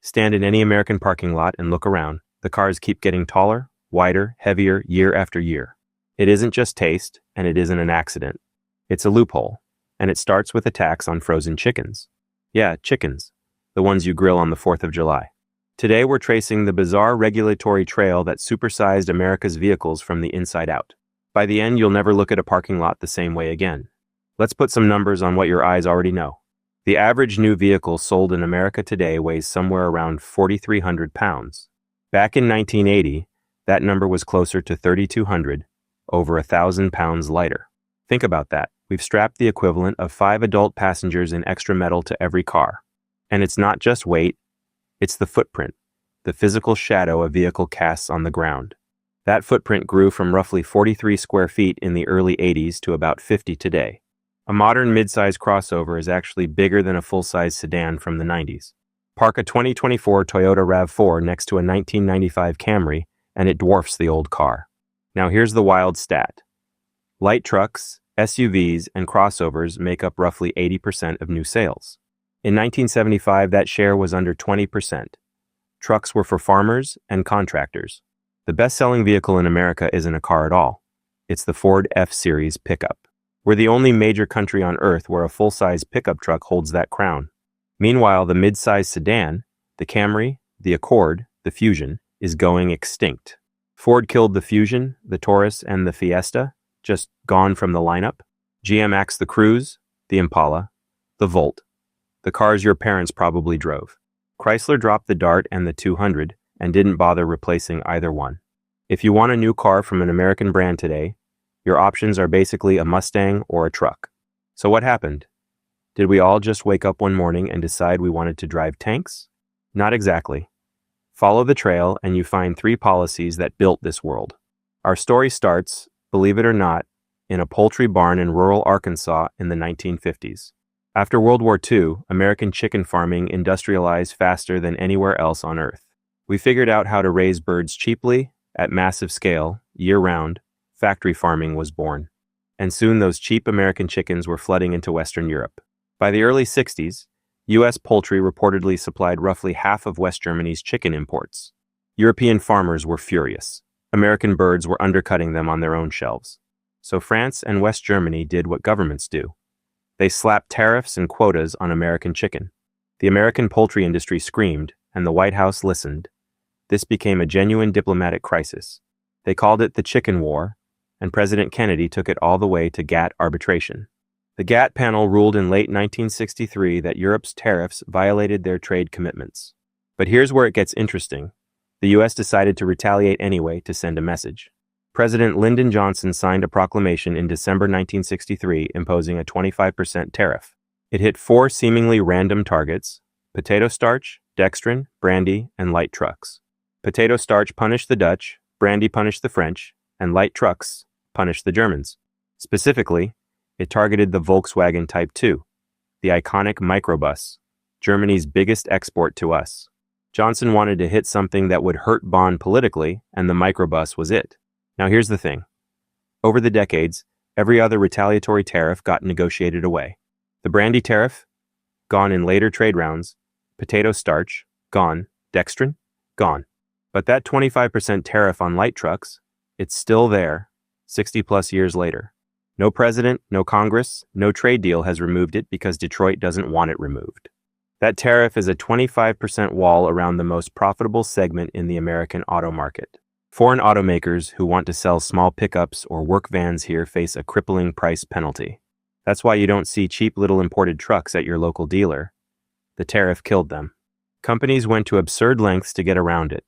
Stand in any American parking lot and look around. The cars keep getting taller, wider, heavier year after year. It isn't just taste, and it isn't an accident. It's a loophole, and it starts with a tax on frozen chickens. Yeah, chickens, the ones you grill on the 4th of July. Today we're tracing the bizarre regulatory trail that supersized America's vehicles from the inside out. By the end, you'll never look at a parking lot the same way again. Let's put some numbers on what your eyes already know. The average new vehicle sold in America today weighs somewhere around 4,300 pounds. Back in 1980, that number was closer to 3,200, over 1,000 pounds lighter. Think about that. We've strapped the equivalent of 5 adult passengers in extra metal to every car. And it's not just weight, it's the footprint, the physical shadow a vehicle casts on the ground. That footprint grew from roughly 43 square feet in the early 80s to about 50 today. A modern midsize crossover is actually bigger than a full-size sedan from the 90s. Park a 2024 Toyota RAV4 next to a 1995 Camry, and it dwarfs the old car. Now here's the wild stat. Light trucks, SUVs, and crossovers make up roughly 80% of new sales. In 1975, that share was under 20%. Trucks were for farmers and contractors. The best-selling vehicle in America isn't a car at all. It's the Ford F-Series pickup. We're the only major country on Earth where a full-size pickup truck holds that crown. Meanwhile, the mid-size sedan, the Camry, the Accord, the Fusion, is going extinct. Ford killed the Fusion, the Taurus, and the Fiesta, just gone from the lineup. GM axed the Cruze, the Impala, the Volt, the cars your parents probably drove. Chrysler dropped the Dart and the 200 and didn't bother replacing either one. If you want a new car from an American brand today, your options are basically a Mustang or a truck. So what happened? Did we all just wake up one morning and decide we wanted to drive tanks? Not exactly. Follow the trail and you find 3 policies that built this world. Our story starts, believe it or not, in a poultry barn in rural Arkansas in the 1950s. After World War II, American chicken farming industrialized faster than anywhere else on Earth. We figured out how to raise birds cheaply, at massive scale, year-round. Factory farming was born. And soon those cheap American chickens were flooding into Western Europe. By the early 60s, U.S. poultry reportedly supplied roughly half of West Germany's chicken imports. European farmers were furious. American birds were undercutting them on their own shelves. So France and West Germany did what governments do. They slapped tariffs and quotas on American chicken. The American poultry industry screamed, and the White House listened. This became a genuine diplomatic crisis. They called it the Chicken War, and President Kennedy took it all the way to GATT arbitration. The GATT panel ruled in late 1963 that Europe's tariffs violated their trade commitments. But here's where it gets interesting. The U.S. decided to retaliate anyway to send a message. President Lyndon Johnson signed a proclamation in December 1963 imposing a 25% tariff. It hit 4 seemingly random targets: potato starch, dextrin, brandy, and light trucks. Potato starch punished the Dutch, brandy punished the French, and light trucks punished the Germans. Specifically, it targeted the Volkswagen Type 2, the iconic microbus, Germany's biggest export to us. Johnson wanted to hit something that would hurt Bonn politically, and the microbus was it. Now here's the thing. Over the decades, every other retaliatory tariff got negotiated away. The brandy tariff? Gone in later trade rounds. Potato starch? Gone. Dextrin? Gone. But that 25% tariff on light trucks, it's still there, 60 plus years later. No president, no Congress, no trade deal has removed it because Detroit doesn't want it removed. That tariff is a 25% wall around the most profitable segment in the American auto market. Foreign automakers who want to sell small pickups or work vans here face a crippling price penalty. That's why you don't see cheap little imported trucks at your local dealer. The tariff killed them. Companies went to absurd lengths to get around it.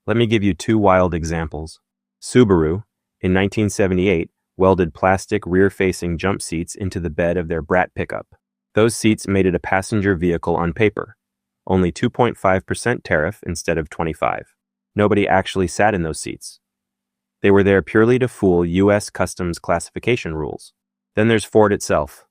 Let me give you 2 wild examples. Subaru, in 1978, welded plastic rear-facing jump seats into the bed of their Brat pickup. Those seats made it a passenger vehicle on paper. Only 2.5% tariff instead of 25%. Nobody actually sat in those seats. They were there purely to fool U.S. Customs classification rules. Then there's Ford itself.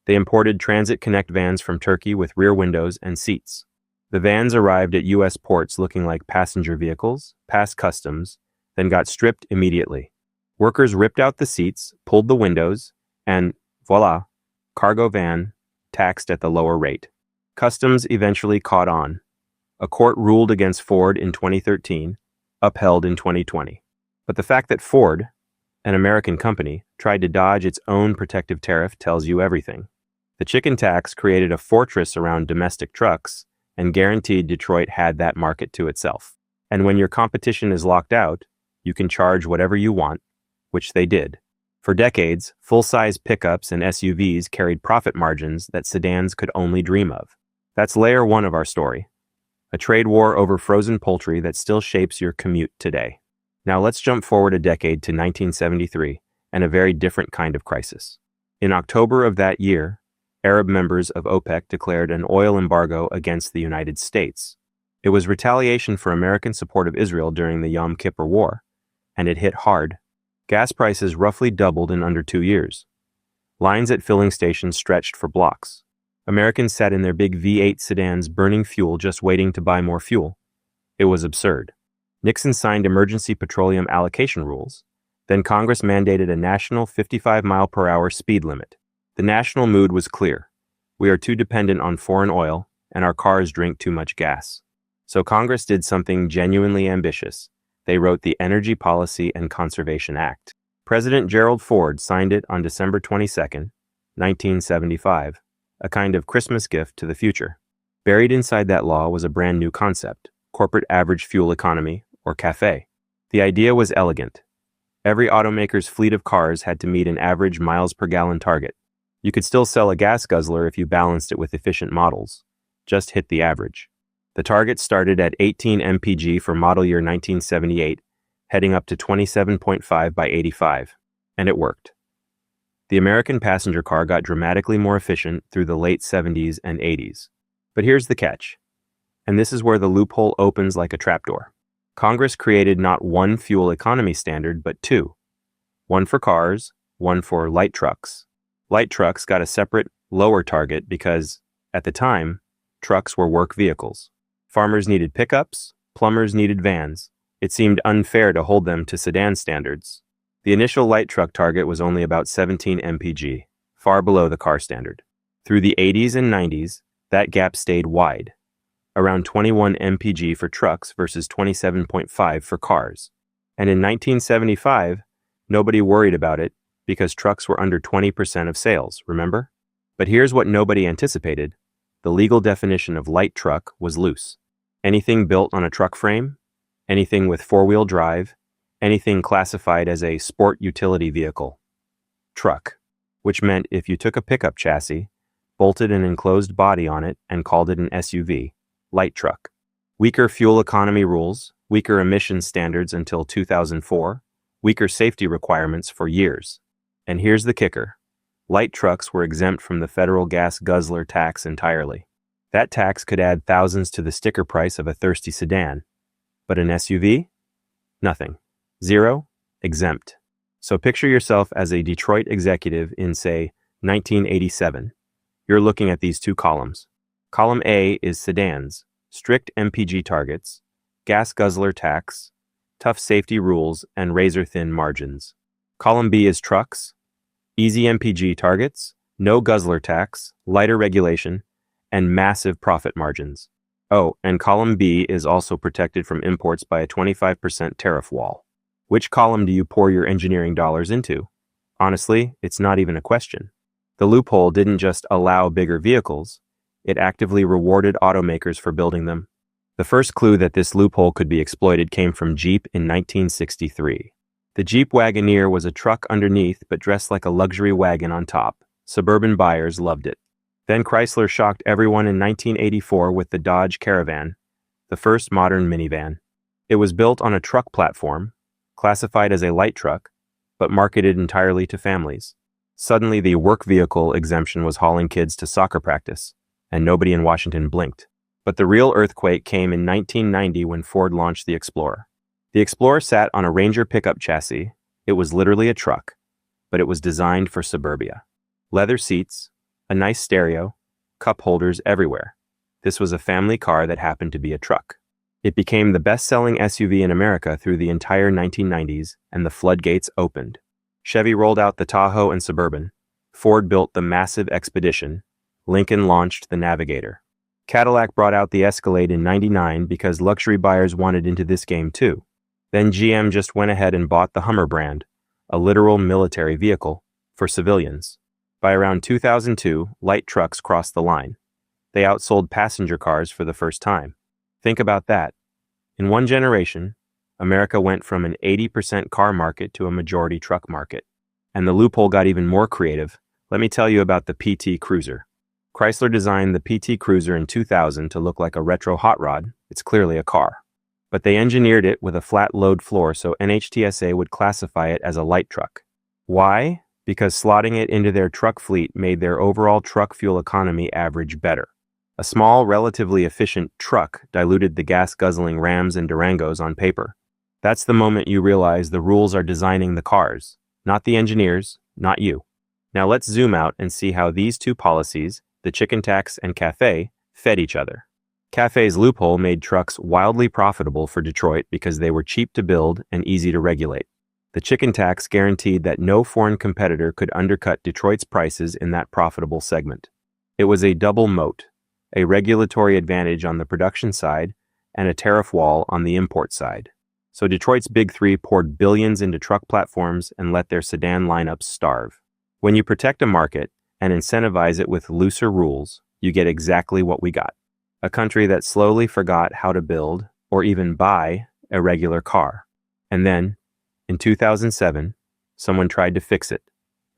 They imported Transit Connect vans from Turkey with rear windows and seats. The vans arrived at U.S. ports looking like passenger vehicles, passed customs, then got stripped immediately. Workers ripped out the seats, pulled the windows, and voila, cargo van, taxed at the lower rate. Customs eventually caught on. A court ruled against Ford in 2013, upheld in 2020. But the fact that Ford, an American company, tried to dodge its own protective tariff tells you everything. The chicken tax created a fortress around domestic trucks and guaranteed Detroit had that market to itself. And when your competition is locked out, you can charge whatever you want, which they did. For decades, full-size pickups and SUVs carried profit margins that sedans could only dream of. That's layer one of our story. A trade war over frozen poultry that still shapes your commute today. Now let's jump forward a decade to 1973 and a very different kind of crisis. In October of that year, Arab members of OPEC declared an oil embargo against the United States. It was retaliation for American support of Israel during the Yom Kippur War, and it hit hard. Gas prices roughly doubled in under 2 years. Lines at filling stations stretched for blocks. Americans sat in their big V8 sedans burning fuel just waiting to buy more fuel. It was absurd. Nixon signed emergency petroleum allocation rules. Then Congress mandated a national 55-mile-per-hour speed limit. The national mood was clear. We are too dependent on foreign oil, and our cars drink too much gas. So Congress did something genuinely ambitious. They wrote the Energy Policy and Conservation Act. President Gerald Ford signed it on December 22, 1975, a kind of Christmas gift to the future. Buried inside that law was a brand new concept, corporate average fuel economy, or CAFE. The idea was elegant. Every automaker's fleet of cars had to meet an average miles per gallon target. You could still sell a gas guzzler if you balanced it with efficient models. Just hit the average. The target started at 18 mpg for model year 1978, heading up to 27.5 by 85. And it worked. The American passenger car got dramatically more efficient through the late 70s and 80s. But here's the catch. And this is where the loophole opens like a trapdoor. Congress created not one fuel economy standard, but two. One for cars, one for light trucks. Light trucks got a separate, lower target because, at the time, trucks were work vehicles. Farmers needed pickups, plumbers needed vans. It seemed unfair to hold them to sedan standards. The initial light truck target was only about 17 mpg, far below the car standard. Through the 80s and 90s, that gap stayed wide, around 21 mpg for trucks versus 27.5 for cars. And in 1975, nobody worried about it because trucks were under 20% of sales, remember? But here's what nobody anticipated. The legal definition of light truck was loose. Anything built on a truck frame, anything with four-wheel drive, anything classified as a sport utility vehicle. Truck, which meant if you took a pickup chassis, bolted an enclosed body on it, and called it an SUV, light truck. Weaker fuel economy rules, weaker emission standards until 2004, weaker safety requirements for years. And here's the kicker. Light trucks were exempt from the federal gas guzzler tax entirely. That tax could add thousands to the sticker price of a thirsty sedan. But an SUV? Nothing. Zero? Exempt. So picture yourself as a Detroit executive in, say, 1987. You're looking at these two columns. Column A is sedans, strict MPG targets, gas guzzler tax, tough safety rules, and razor-thin margins. Column B is trucks, easy MPG targets, no guzzler tax, lighter regulation, and massive profit margins. Oh, and column B is also protected from imports by a 25% tariff wall. Which column do you pour your engineering dollars into? Honestly, it's not even a question. The loophole didn't just allow bigger vehicles, it actively rewarded automakers for building them. The first clue that this loophole could be exploited came from Jeep in 1963. The Jeep Wagoneer was a truck underneath but dressed like a luxury wagon on top. Suburban buyers loved it. Then Chrysler shocked everyone in 1984 with the Dodge Caravan, the first modern minivan. It was built on a truck platform, classified as a light truck, but marketed entirely to families. Suddenly, the work vehicle exemption was hauling kids to soccer practice, and nobody in Washington blinked. But the real earthquake came in 1990 when Ford launched the Explorer. The Explorer sat on a Ranger pickup chassis. It was literally a truck, but it was designed for suburbia. Leather seats, a nice stereo, cup holders everywhere. This was a family car that happened to be a truck. It became the best-selling SUV in America through the entire 1990s, and the floodgates opened. Chevy rolled out the Tahoe and Suburban. Ford built the massive Expedition. Lincoln launched the Navigator. Cadillac brought out the Escalade in '99 because luxury buyers wanted into this game too. Then GM just went ahead and bought the Hummer brand, a literal military vehicle, for civilians. By around 2002, light trucks crossed the line. They outsold passenger cars for the first time. Think about that. In one generation, America went from an 80% car market to a majority truck market. And the loophole got even more creative. Let me tell you about the PT Cruiser. Chrysler designed the PT Cruiser in 2000 to look like a retro hot rod. It's clearly a car. But they engineered it with a flat load floor so NHTSA would classify it as a light truck. Why? Because slotting it into their truck fleet made their overall truck fuel economy average better. A small, relatively efficient truck diluted the gas-guzzling Rams and Durangos on paper. That's the moment you realize the rules are designing the cars, not the engineers, not you. Now let's zoom out and see how these two policies, the chicken tax and CAFE, fed each other. CAFE's loophole made trucks wildly profitable for Detroit because they were cheap to build and easy to regulate. The chicken tax guaranteed that no foreign competitor could undercut Detroit's prices in that profitable segment. It was a double moat, a regulatory advantage on the production side and a tariff wall on the import side. So Detroit's Big Three poured billions into truck platforms and let their sedan lineups starve. When you protect a market and incentivize it with looser rules, you get exactly what we got. A country that slowly forgot how to build or even buy a regular car. And then, in 2007, someone tried to fix it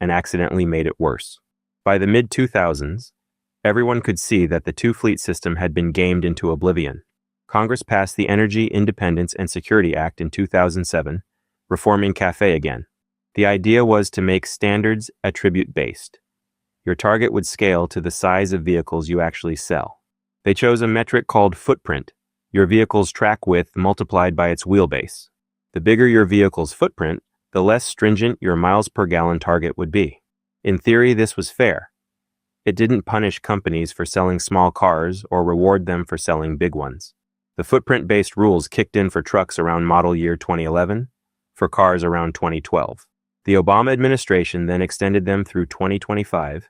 and accidentally made it worse. By the mid-2000s, everyone could see that the two-fleet system had been gamed into oblivion. Congress passed the Energy Independence and Security Act in 2007, reforming CAFE again. The idea was to make standards attribute-based. Your target would scale to the size of vehicles you actually sell. They chose a metric called footprint, your vehicle's track width multiplied by its wheelbase. The bigger your vehicle's footprint, the less stringent your miles per gallon target would be. In theory, this was fair. It didn't punish companies for selling small cars or reward them for selling big ones. The footprint-based rules kicked in for trucks around model year 2011, for cars around 2012. The Obama administration then extended them through 2025,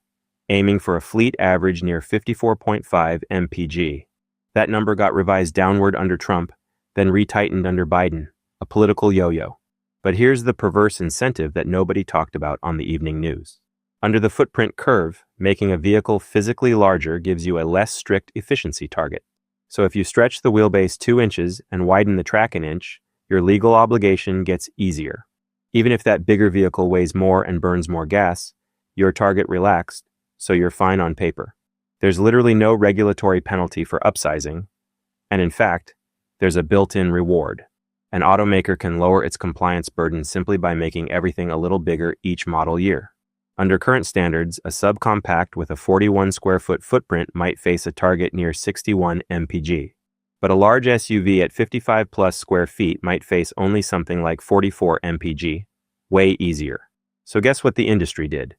aiming for a fleet average near 54.5 mpg. That number got revised downward under Trump, then retightened under Biden, a political yo-yo. But here's the perverse incentive that nobody talked about on the evening news. Under the footprint curve, making a vehicle physically larger gives you a less strict efficiency target. So if you stretch the wheelbase 2 inches and widen the track an inch, your legal obligation gets easier. Even if that bigger vehicle weighs more and burns more gas, your target relaxed, so you're fine on paper. There's literally no regulatory penalty for upsizing, and in fact, there's a built-in reward. An automaker can lower its compliance burden simply by making everything a little bigger each model year. Under current standards, a subcompact with a 41 square foot footprint might face a target near 61 mpg. But a large SUV at 55 plus square feet might face only something like 44 mpg, way easier. So guess what the industry did?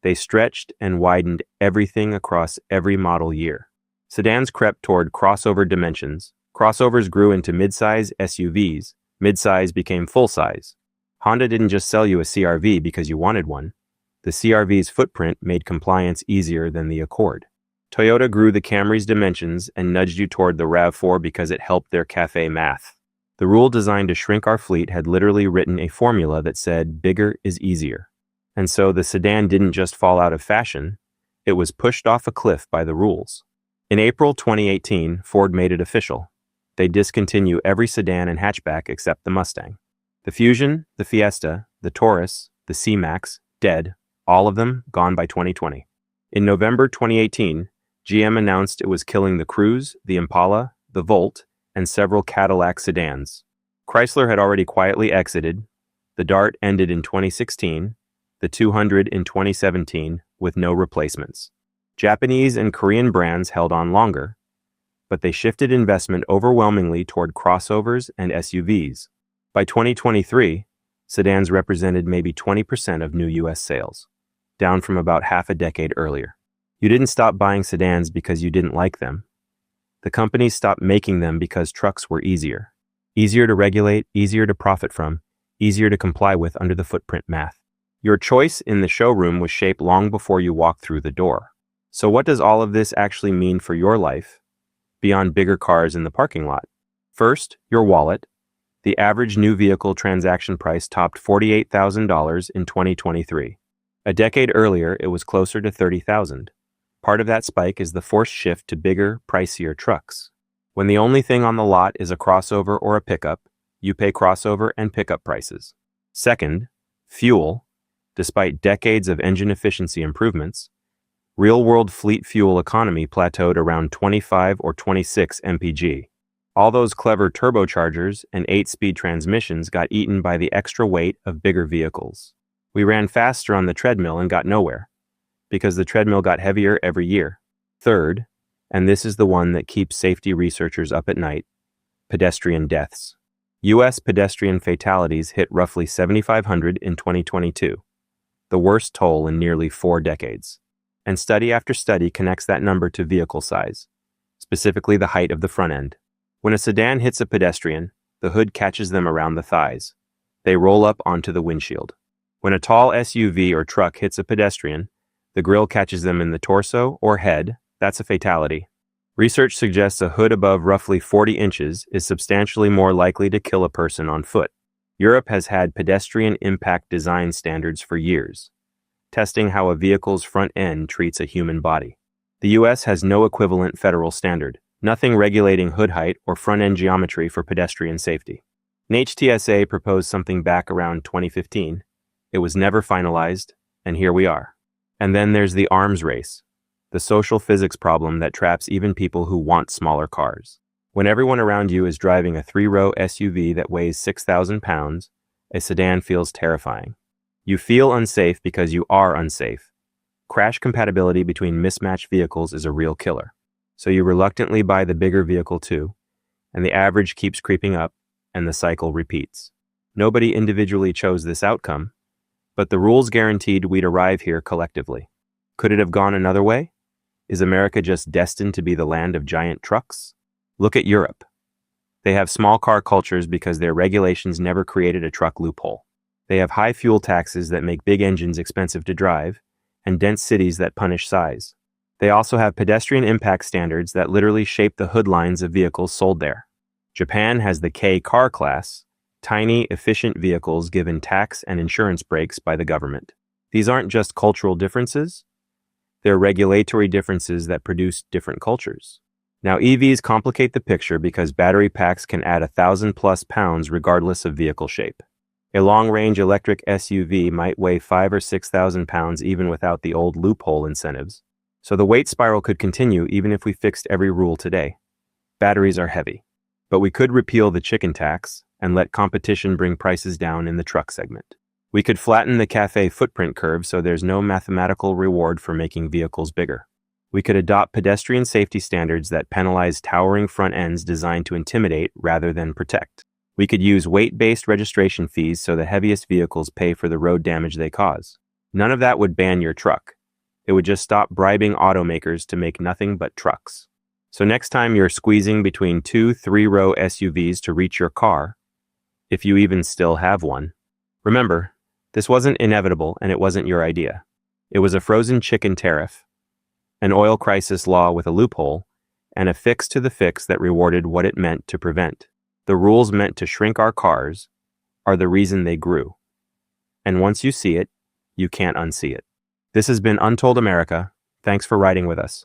They stretched and widened everything across every model year. Sedans crept toward crossover dimensions. Crossovers grew into midsize SUVs. Midsize became full-size. Honda didn't just sell you a CR-V because you wanted one. The CR-V's footprint made compliance easier than the Accord. Toyota grew the Camry's dimensions and nudged you toward the RAV4 because it helped their CAFE math. The rule designed to shrink our fleet had literally written a formula that said bigger is easier. And so the sedan didn't just fall out of fashion, it was pushed off a cliff by the rules. In April 2018, Ford made it official. They discontinue every sedan and hatchback except the Mustang. The Fusion, the Fiesta, the Taurus, the C-Max, dead, all of them gone by 2020. In November 2018, GM announced it was killing the Cruze, the Impala, the Volt, and several Cadillac sedans. Chrysler had already quietly exited. The Dart ended in 2016, the 200 in 2017, with no replacements. Japanese and Korean brands held on longer, but they shifted investment overwhelmingly toward crossovers and SUVs. By 2023, sedans represented maybe 20% of new U.S. sales, down from about half a decade earlier. You didn't stop buying sedans because you didn't like them. The companies stopped making them because trucks were easier. Easier to regulate, easier to profit from, easier to comply with under the footprint math. Your choice in the showroom was shaped long before you walked through the door. So what does all of this actually mean for your life, beyond bigger cars in the parking lot? First, your wallet. The average new vehicle transaction price topped $48,000 in 2023. A decade earlier, it was closer to $30,000. Part of that spike is the forced shift to bigger, pricier trucks. When the only thing on the lot is a crossover or a pickup, you pay crossover and pickup prices. Second, fuel. Despite decades of engine efficiency improvements, real-world fleet fuel economy plateaued around 25 or 26 mpg. All those clever turbochargers and 8-speed transmissions got eaten by the extra weight of bigger vehicles. We ran faster on the treadmill and got nowhere, because the treadmill got heavier every year. Third, and this is the one that keeps safety researchers up at night, pedestrian deaths. U.S. pedestrian fatalities hit roughly 7,500 in 2022, the worst toll in nearly 4 decades. And study after study connects that number to vehicle size, specifically the height of the front end. When a sedan hits a pedestrian, the hood catches them around the thighs. They roll up onto the windshield. When a tall SUV or truck hits a pedestrian, the grille catches them in the torso or head. That's a fatality. Research suggests a hood above roughly 40 inches is substantially more likely to kill a person on foot. Europe has had pedestrian impact design standards for years, testing how a vehicle's front end treats a human body. The US has no equivalent federal standard, nothing regulating hood height or front-end geometry for pedestrian safety. NHTSA proposed something back around 2015. It was never finalized, and here we are. And then there's the arms race, the social physics problem that traps even people who want smaller cars. When everyone around you is driving a 3-row SUV that weighs 6,000 pounds, a sedan feels terrifying. You feel unsafe because you are unsafe. Crash compatibility between mismatched vehicles is a real killer. So you reluctantly buy the bigger vehicle too, and the average keeps creeping up, and the cycle repeats. Nobody individually chose this outcome, but the rules guaranteed we'd arrive here collectively. Could it have gone another way? Is America just destined to be the land of giant trucks? Look at Europe. They have small car cultures because their regulations never created a truck loophole. They have high fuel taxes that make big engines expensive to drive, and dense cities that punish size. They also have pedestrian impact standards that literally shape the hood lines of vehicles sold there. Japan has the K car class, tiny, efficient vehicles given tax and insurance breaks by the government. These aren't just cultural differences, they're regulatory differences that produce different cultures. Now, EVs complicate the picture because battery packs can add 1,000+ pounds regardless of vehicle shape. A long-range electric SUV might weigh 5,000 or 6,000 pounds even without the old loophole incentives. So the weight spiral could continue even if we fixed every rule today. Batteries are heavy, but we could repeal the chicken tax and let competition bring prices down in the truck segment. We could flatten the CAFE footprint curve so there's no mathematical reward for making vehicles bigger. We could adopt pedestrian safety standards that penalize towering front ends designed to intimidate rather than protect. We could use weight-based registration fees so the heaviest vehicles pay for the road damage they cause. None of that would ban your truck. It would just stop bribing automakers to make nothing but trucks. So next time you're squeezing between 2 3-row SUVs to reach your car, if you even still have one, remember, this wasn't inevitable and it wasn't your idea. It was a frozen chicken tariff, an oil crisis law with a loophole, and a fix to the fix that rewarded what it meant to prevent. The rules meant to shrink our cars are the reason they grew. And once you see it, you can't unsee it. This has been Untold America. Thanks for riding with us.